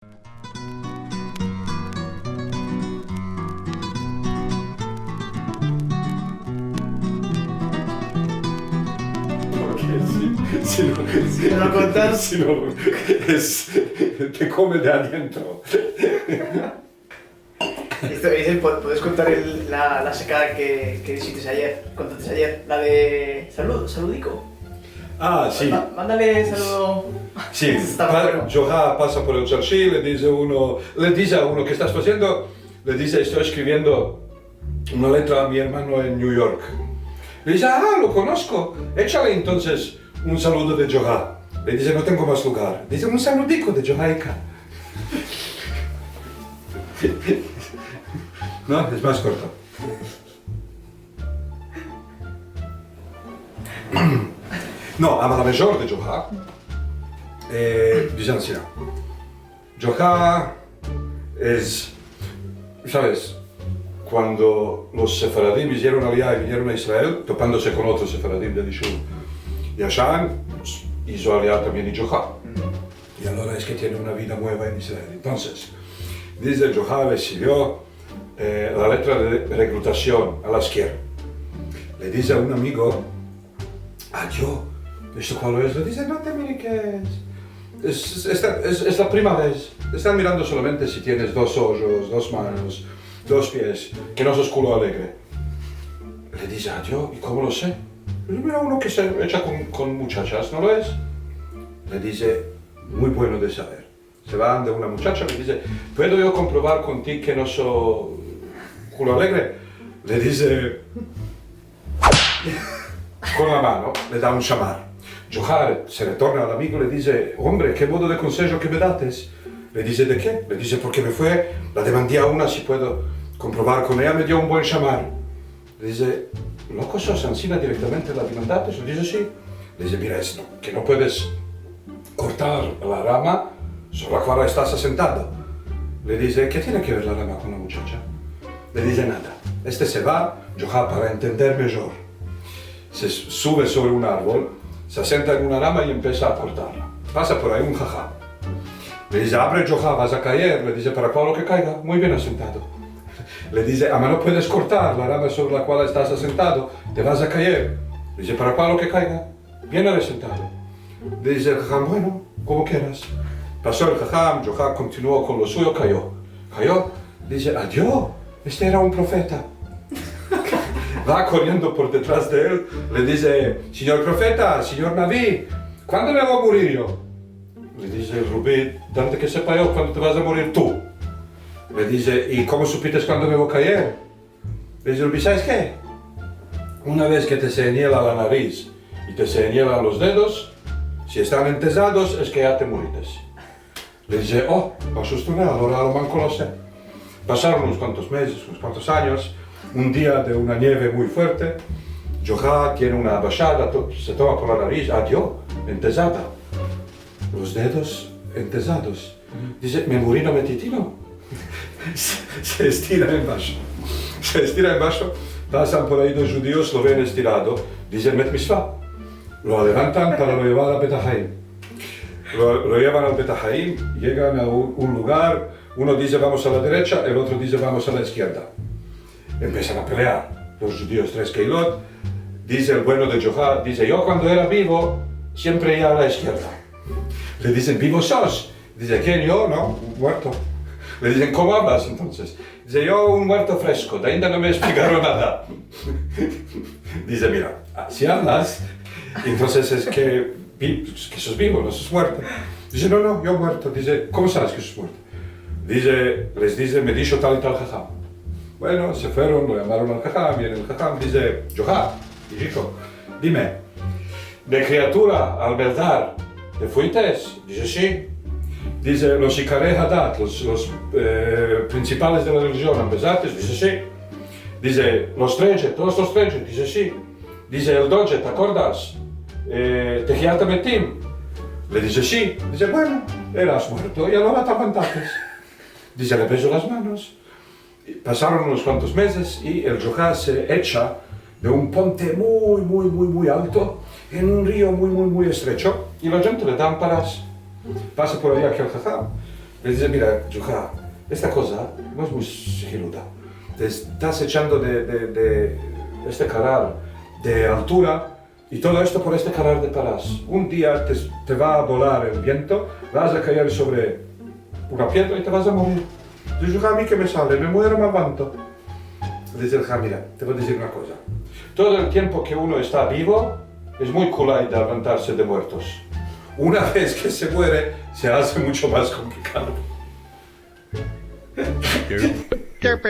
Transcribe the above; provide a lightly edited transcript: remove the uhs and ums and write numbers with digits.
Si no lo contas, te come de adentro. ¿Puedes contar la secada que hiciste ayer? Contaste ayer, la de saludico. Ah, sí. Mándale saludo. Sí, Está bueno. Joha pasa por el Churchill, le dice a uno, ¿qué estás haciendo? Le dice, estoy escribiendo una letra a mi hermano en New York. Le dice, lo conozco, échale entonces un saludo de Joha. Le dice, no tengo más lugar. Dice, un saludico de Jamaica. No, es más corto. No, ama la mejor de Joha. Bizantina. Joha es, ¿sabes? Cuando los sefaradim hicieron alianza y vinieron a Israel, topándose con otros sefaradim de Dishur, Yashan hizo alianza también y Joha. Y ahora es que tiene una vida nueva en Israel. Entonces, dice Joha recibió la letra de reclutación a la izquierda. Le dice a un amigo, yo, ¿esto cuál es? Le dice, no te mires qué es. Es la primera vez. Están mirando solamente si tienes 2 ojos, 2 manos, 2 pies, que no sos culo alegre. Le dice, yo, ¿y cómo lo sé? Le dice, mira uno que se echa con muchachas, ¿no lo es? Le dice, muy bueno de saber. Se va de una muchacha, le dice, ¿puedo yo comprobar contigo que no soy culo alegre? Le dice, con la mano, le da un chamar. Johar se retorna al amigo y le dice, hombre, ¿qué modo de consejo que me dates? Le dice, ¿de qué? Le dice, porque me fue, la demandé a una, si puedo comprobar con ella, me dio un buen chamar. Le dice, ¿loco sos Ancina directamente la demandaste? Le dice, sí. Le dice, mira, es que no puedes cortar la rama sobre la cual estás asentado. Le dice, ¿qué tiene que ver la rama con la muchacha? Le dice, nada. Este se va, Johar, para entender mejor, se sube sobre un árbol, se asienta en una rama y empieza a cortarla. Pasa por ahí un jajá. Le dice, abre Johá, vas a caer. Le dice, ¿para cuál lo que caiga? Muy bien asentado. Le dice, no puedes cortar la rama sobre la cual estás asentado, te vas a caer. Le dice, ¿para cuál lo que caiga? Bien asentado. Le dice el jajam, bueno, como quieras. Pasó el jajam, Johá continuó con lo suyo, cayó. Cayó, dice, adiós, este era un profeta. Va corriendo por detrás de él, le dice, señor profeta, señor Naví, ¿cuándo me voy a morir yo? Le dice el Rubí, dante que sepa yo cuándo te vas a morir tú. Le dice, ¿y cómo supiste cuándo me voy a caer? Le dice el Rubí, ¿sabes qué? Una vez que te señala la nariz y te señalan los dedos, si están entesados es que ya te morites. Le dice, asustóme, ahora lo manco lo sé. Pasaron unos cuantos meses, unos cuantos años, un día de una nieve muy fuerte, Johá tiene una bajada, se toma por la nariz, adiós, entesada. Los dedos entesados. Dice, me morí no me titino. Se estira en bajo. Se estira en bajo, pasan por ahí 2 judíos, lo ven estirado, dicen met misvá. Lo levantan para lo llevar a Betahaim. Lo llevan al Betahaim, llegan a un lugar, uno dice vamos a la derecha, el otro dice vamos a la izquierda. Empiezan a pelear, los judíos 3 keilot, dice el bueno de Johá, dice yo cuando era vivo, siempre iba a la izquierda. Le dicen, ¿vivo sos? Dice, ¿quién? Yo, no, muerto. Le dicen, ¿cómo hablas entonces? Dice, yo un muerto fresco, de ainda no me explicaron nada. Dice, mira, si hablas, entonces es que sos vivo, no sos muerto. Dice, no, yo muerto. Dice, ¿cómo sabes que sos muerto? Les dice, me dijo tal y tal jajam. Bueno, se fueron, lo llamaron al jajam, y el jajam dice, Johá, hijo, dime, de criatura al verdad, ¿te fuiste? Dice, sí. Dice, los Icarei Hadat, los principales de la religión, ¿empezaste? Dice, sí. Dice, los 13, todos los 13, dice, sí. Dice, el Doge, ¿te acuerdas? Tejiat Metim. Le dice, sí. Dice, bueno, eras muerto y ahora te aguantaste. Dice, le beso las manos. Pasaron unos cuantos meses y el Johá se echa de un puente muy alto en un río muy estrecho y la gente le dan paras. Pasa por ahí aquel jajam, Le dice, mira, Juha, esta cosa no es muy sigiluda. Te estás echando de este canal de altura y todo esto por este canal de palas. Un día te va a volar el viento, vas a caer sobre una piedra y te vas a morir. Dice, Juha, a mí que me sale, me muero, me aguanto. Dice el mira, te voy a decir una cosa. Todo el tiempo que uno está vivo, es muy cool de levantarse de muertos. Una vez que se muere, se hace mucho más complicado. Derp